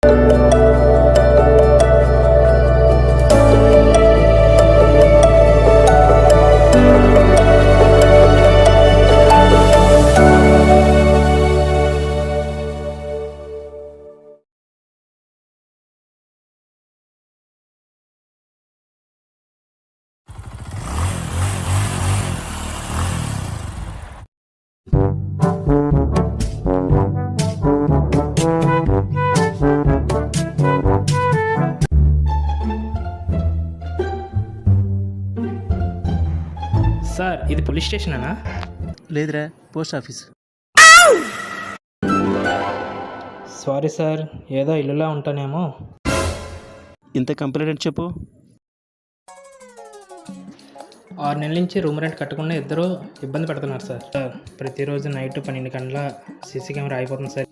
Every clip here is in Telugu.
సార్ ఇది పోలీస్ స్టేషనేనా? లేదురా, పోస్ట్ ఆఫీస్. సారీ సార్, ఏదో ఇల్లులా ఉంటానేమో. ఇంత కంప్లైంట్ అని చెప్పు. 6 నెలల నుంచి రూమ్ రెంట్ కట్టకుండా ఇద్దరు ఇబ్బంది పడుతున్నారు సార్. ప్రతిరోజు నైట్ 12 గంటల సీసీ కెమెరా అయిపోతుంది సార్.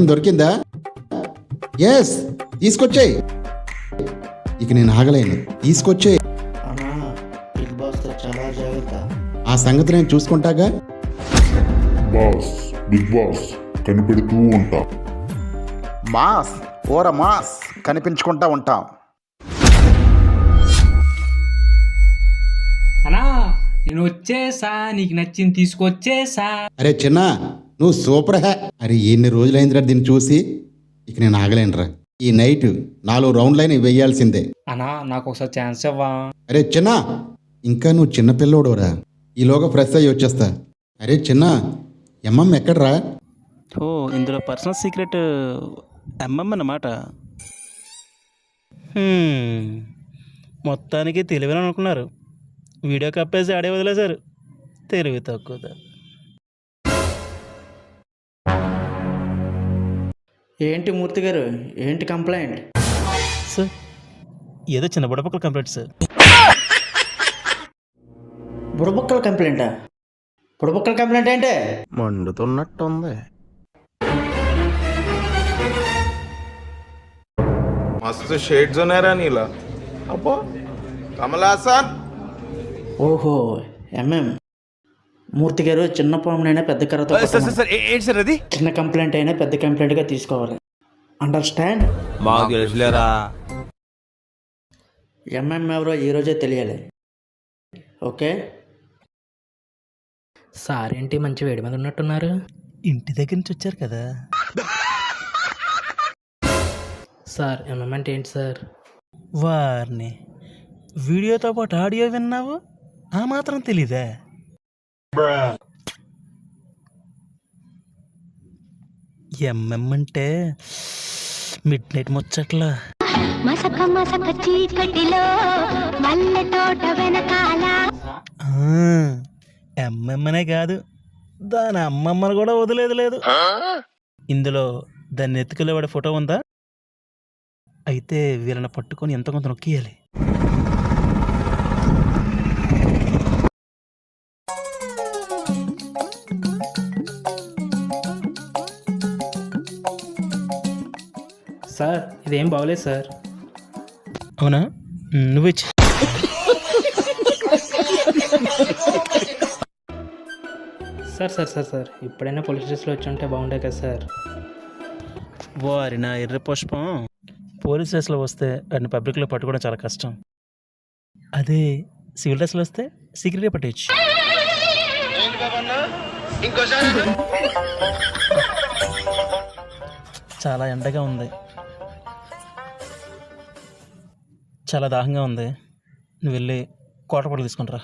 దొరికిందా? ఎస్, తీసుకొచ్చేయి. ఇక నేను ఆగలేను, తీసుకొచ్చేయి. ఆ సంగతి నేను చూసుకుంటాగా. బాస్, బిగ్ బాస్ కనిపెడుతూ ఉంటాం. మాస్ ఓర మాస్ కనిపించుకుంటా ఉంటాం. అన్నా నేను వచ్చేసా, నీకు నచ్చింది తీసుకొచ్చేసా. అరే చిన్న, నువ్వు సూపర్ హే. అరే ఎన్ని రోజులైందిరా దీన్ని చూసి. ఇక నేను ఆగలేనురా. ఈ నైట్ 4 రౌండ్లైన వేయాల్సిందే. అన్నా నాకు ఒకసారి ఛాన్స్ ఇవ్వా. అరే చిన్న, ఇంకా నువ్వు చిన్న పిల్లోడురా. ఈలోగా ఫ్రెష్ అయ్యి వచ్చేస్తా. అరే చిన్న, ఎమ్మమ్మ ఎక్కడరా? ఓ, ఇందులో పర్సనల్ సీక్రెట్ అమ్మమ్మ అన్నమాట. మొత్తానికి తెలివిని అనుకున్నారు, వీడియో కప్పేసి ఆడే వదిలేశారు. తెలివి తక్కువ. ఏంటి మూర్తి గారు, ఏంటి కంప్లైంట్? సార్ ఏదో చిన్న బుడపక్కల కంప్లైంట్ సార్. బుడబుక్కల కంప్లైంటా? బుడబుక్కల కంప్లైంట్ ఏంటి? మండుతున్నట్టుంది. मस्त शेड्स होणार नीला अप्पो कमल हासन. ఓహో, ఎంఎం మూర్తి గారు, చిన్న పామునైనా పెద్ద కర్రతో ఏంటి సార్ అది? చిన్న కంప్లైంట్ అయినా పెద్ద కంప్లైంట్గా తీసుకోవాలి. అండర్స్టాండ్? మాకు తెలుసులేరా. ఎంఎం ఎవరో ఈరోజే తెలియాలి. ఓకే సార్ ఏంటి మంచి వేడి మీద ఉన్నట్టున్నారు? ఇంటి దగ్గర నుంచి వచ్చారు కదా సార్ ఏమంటే ఏంటి సార్? వారిని వీడియోతో పాటు ఆడియో విన్నావు, ఆ మాత్రం తెలీదా? అంటే మిడ్ నైట్ ముచ్చట్లా. మసక మసక చీకటిలో మల్లె తోట వెనకాల. ఎంఎంనే కాదు, దాని అమ్మమ్మను కూడా వదిలేదు లేదు. ఇందులో దాన్ని ఎత్తుకెళ్ళేవాడి ఫోటో ఉందా? అయితే వీళ్ళని పట్టుకొని ఎంత కొంత నొక్కియాలి. సార్ ఇదేం బాగోలేదు సార్. అవునా, నువ్వే సార్ సార్ సార్ సార్ ఇప్పుడైనా పోలీస్ స్టేషన్లో వచ్చి ఉంటే బాగుండే కదా సార్. వారి నా ఎర్ర పుష్పం, పోలీస్ డ్రెస్లో వస్తే వాడిని పబ్లిక్లో పట్టుకోవడం చాలా కష్టం. అదే సివిల్ డ్రెస్లో వస్తే సీక్రెట్గా పట్టేయచ్చు. చాలా ఎండగా ఉంది, చాలా దాహంగా ఉంది. నువ్వు వెళ్ళి కోట పొడలు తీసుకుంటారా.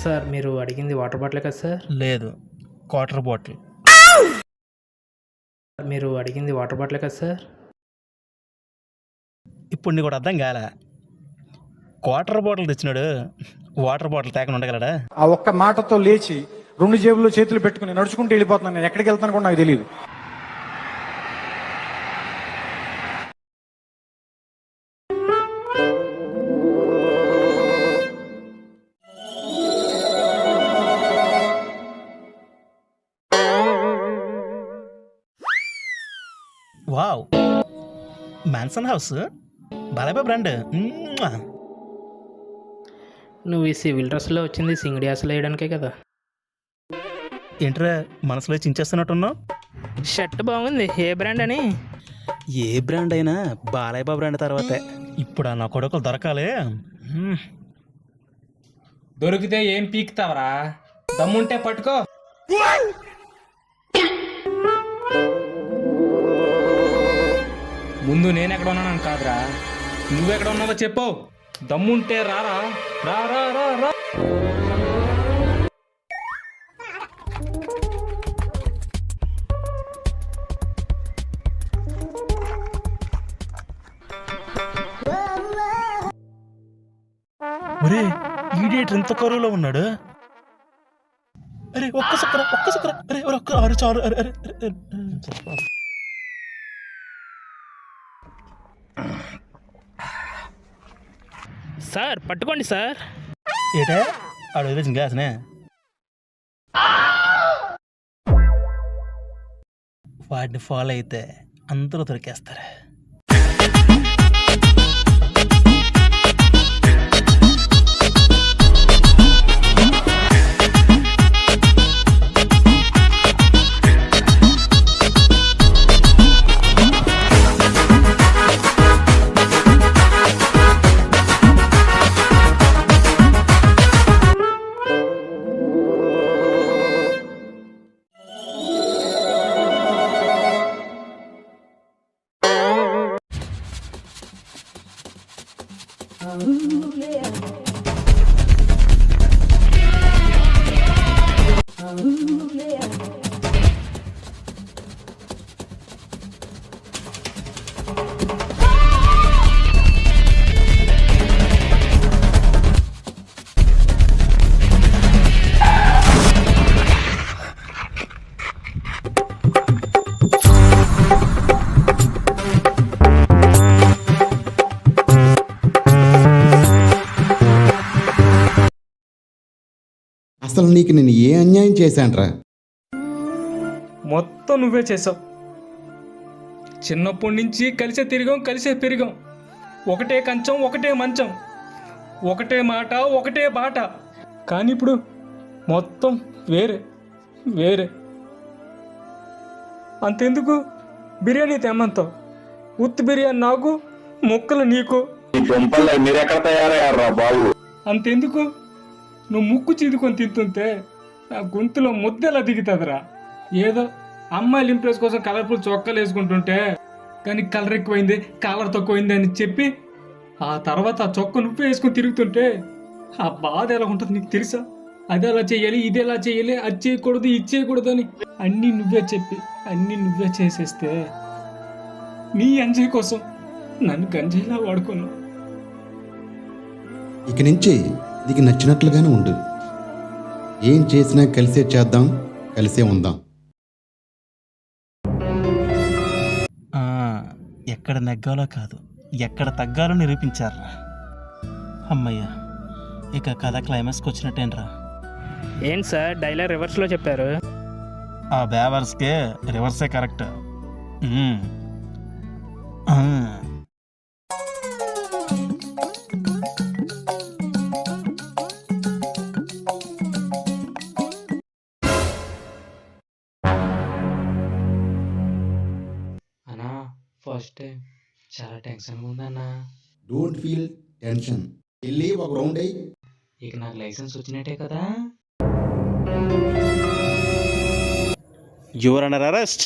సార్ మీరు అడిగింది వాటర్ బాటిల్ కదా సార్? లేదు, క్వార్టర్ బాటిల్. మీరు అడిగింది వాటర్ బాటిల్ కదా సార్? ఇప్పుడు నీకు కూడా అర్థం కాలే. క్వార్టర్ బాటిల్ తెచ్చినాడు, వాటర్ బాటిల్ తేకుండా ఉండగలడా? ఆ ఒక్క మాటతో లేచి 2 జేబుల్లో చేతులు పెట్టుకుని నడుచుకుంటూ వెళ్ళిపోతున్నాను. నేను ఎక్కడికి వెళ్తాను కూడా నాకు తెలియదు. వావ్, మ్యాన్సన్ హౌస్ బాలేబా బ్రాండ్. నువ్వు ఈ సివిల్ డ్రెస్లో వచ్చింది సింగిడి అసలు వేయడానికే కదా. ఏంట్రా మనసులో చించేస్తున్నట్టున్నావు? షర్ట్ బాగుంది, ఏ బ్రాండ్ అని? ఏ బ్రాండ్ అయినా బాలయ్య బ్రాండ్ తర్వాతే. ఇప్పుడు నా కొడుకులు దొరకాలి. దొరికితే ఏం పీకుతావరా? దమ్ముంటే పట్టుకో. ముందు నేను ఎక్కడ ఉన్నాను కాదురా, నువ్వెక్కడ ఉన్నావో చెప్పు. దమ్ముంటే రారా, రా రా రా రా. ఒరే ఈడేటర్ ఇంత కరువులో ఉన్నాడు. అరే ఒక్క సుక్కర అరే ఒక్క అరే చాలు. అరే అరే అరే సార్ పట్టుకోండి సార్. ఏటే ఆడు వదిలేసిన గ్యాస్నే. వాడిని ఫాలో అయితే అందరూ దొరికేస్తారు. అసలు నీకు నేను ఏ అన్యాయం చేశానురా? మొత్తం నువ్వే చేసావు. చిన్నప్పటి నుంచి కలిసే తిరిగాం, కలిసే పెరిగాం. ఒకటే కంచం, ఒకటే మంచం, ఒకటే మాట, ఒకటే బాట. కానీ ఇప్పుడు మొత్తం వేరే వేరే. అంతెందుకు బిర్యానీ తెమ్మంతావు? ఉత్తి బిర్యానీ నాకు, ముక్కలు నీకు. అంతెందుకు నువ్వు ముక్కు చీదుకొని తింటుంటే నా గొంతులో ముద్దెలా దిగుతుందిరా. ఏదో అమ్మాయిల ఇంప్రెస్ కోసం కలర్ఫుల్ చొక్కాలు వేసుకుంటుంటే కానీ కలర్ ఎక్కువైంది, కాలర్ తక్కువైంది అని చెప్పి ఆ తర్వాత ఆ చొక్క నువ్వే వేసుకొని తిరుగుతుంటే ఆ బాధ ఎలా ఉంటుంది నీకు తెలుసా? అది ఎలా చెయ్యాలి, ఇది ఎలా చెయ్యాలి, అది చేయకూడదు, ఇది చేయకూడదు అని అన్నీ నువ్వే చెప్పి అన్నీ నువ్వే చేసేస్తే నీ ఎంజాయ్ కోసం నన్ను గంజాయిలా వాడుకున్నావు. ఇక నుంచి నీకు నచ్చినట్లుగానే ఉండు. ఏం చేసినా కలిసే చేద్దాం, కలిసే ఉందాం. ఎక్కడ నెగ్గాలో కాదు, ఎక్కడ తగ్గాలో నిరూపించారా. అమ్మయ్య, ఇక కథ క్లైమాక్స్కి వచ్చినట్టేనరా. ఏంటి సార్ డైలాగ్ రివర్స్లో చెప్పారు? ఆ బేవర్స్కే రివర్సే కరెక్ట్. అన్నా ఫస్ట్ టైం చాలా టెన్షన్ ఉందన్నా. Don't feel tension. వెళ్ళి ఒక రౌండ్ అయ్యి ఇక నాకు లైసెన్స్ వచ్చినట్టే కదా? You are under arrest.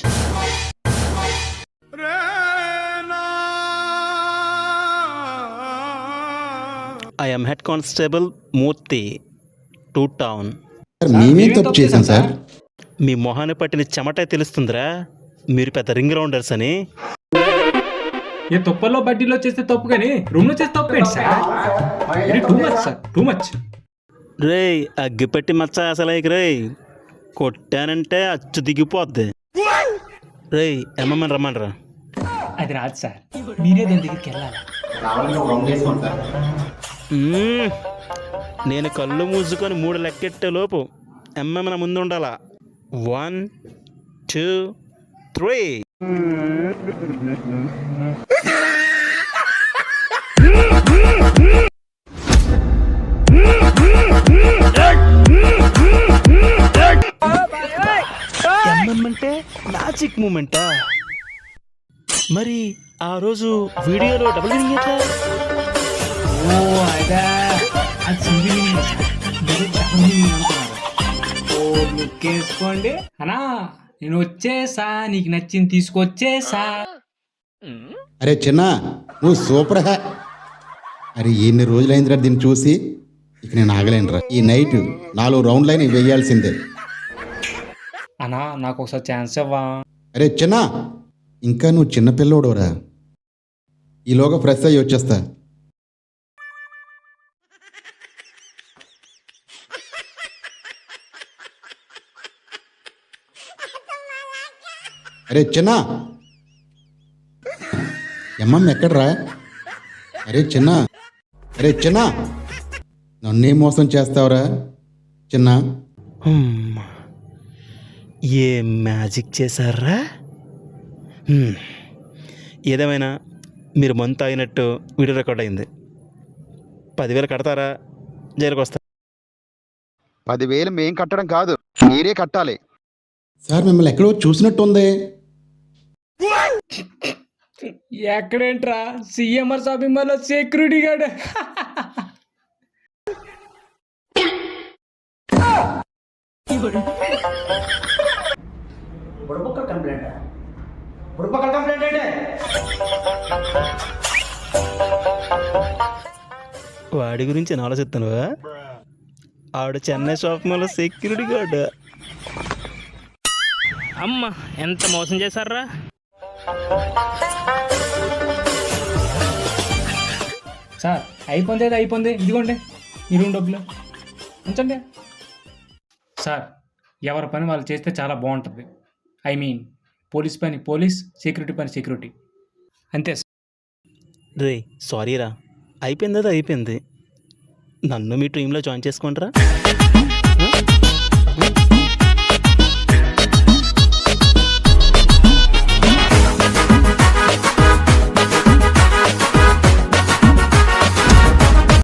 I am head constable Murthy, 2 town. మేమేం తప్పు చేశాం సార్? మీ మొహాన్ని పట్టిన చెమటే తెలుస్తుందిరా మీరు పెద్ద రింగ్ రౌండర్స్ అని. ఏ తొప్పల్లో బడ్డీలో చేస్తే తప్పు కానీ రూమ్లో చేస్తే తప్పు ఏంటి sir? Too much sir, too much. రేయ్ అగ్గిపెట్టి మచ్చ అసలు రేయ్ కొట్టానంటే అచ్చు దిగిపోద్ది. రేయ్ ఎమ్మమ్మని రమ్మనరా. అది రాదు సార్, మీరే దాని దగ్గరికి వెళ్ళాలి. నేను కళ్ళు మూసుకొని 3 లెక్కెట్టే లోపు ఎమ్మమ్మ నా ముందు ఉండాలా. 1 2 3 ఎంఎం అంటే మ్యాజిక్ మూమెంటా? మరి ఆ రోజు వీడియోలో డబుల్ మీనింగ్ ఎట్లా? ఓ అదా అది సింగిల్ మీనింగ్ అంటున్నారు. ఓ లుక్ వేసుకోండి అనా, నేను వచ్చేసా, నీకు నచ్చింది తీసుకొచ్చేసా. అరే చిన్న, నువ్వు సూపర్ హే. అరే ఎన్ని రోజులైందిరా దీన్ని చూసి, ఇక నేను ఆగలేనురా. ఈ నైట్ 4 రౌండ్లైన వెయ్యాల్సిందే. అనా నాకు ఒకసారి ఛాన్స్ ఇవ్వా. అరే చిన్న, ఇంకా నువ్వు చిన్నపిల్లోడురా. ఈలోగా ఫ్రెష్ అయ్యి వచ్చేస్తా. అరే చిన్న, ఎమ్మమ్మ ఎక్కడ్రా? అరే చిన్న, అరే చిన్న, నన్నే మోసం చేస్తావురా చిన్న. హ్మ్. ఏ మ్యాజిక్ చేశారా? ఏదేమైనా మీరు మంత్ అయినట్టు వీడియో రికార్డ్ అయింది. 10,000 కడతారా? జైలుకి వస్తా. 10,000 మేం కట్టడం కాదు, మీరే కట్టాలి. సార్ మిమ్మల్ని ఎక్కడో చూసినట్టుంది. ఎక్కడేంట్రా, సిఎంఆర్ షాపింగ్ మాల్లో సెక్యూరిటీ గార్డ్. వాడి గురించి నేను ఆలోచిస్తాను. ఆవిడ చెన్నై షాప్ మాల్లో సెక్యూరిటీ గార్డ్. అమ్మ ఎంత మోసం చేశారా? సార్ అయిపోయింది, అది అయిపోయింది, ఇదిగోండి ఈ రూమ్ డబ్బులు ఉంచండి. సార్ ఎవరి పని వాళ్ళు చేస్తే చాలా బాగుంటుంది. ఐ మీన్ పోలీస్ పని పోలీస్, సెక్యూరిటీ పని సెక్యూరిటీ, అంతే సార్. రే సారీరా, అయిపోయింది అది అయిపోయింది. నన్ను మీ టీంలో జాయిన్ చేసుకుంటారా?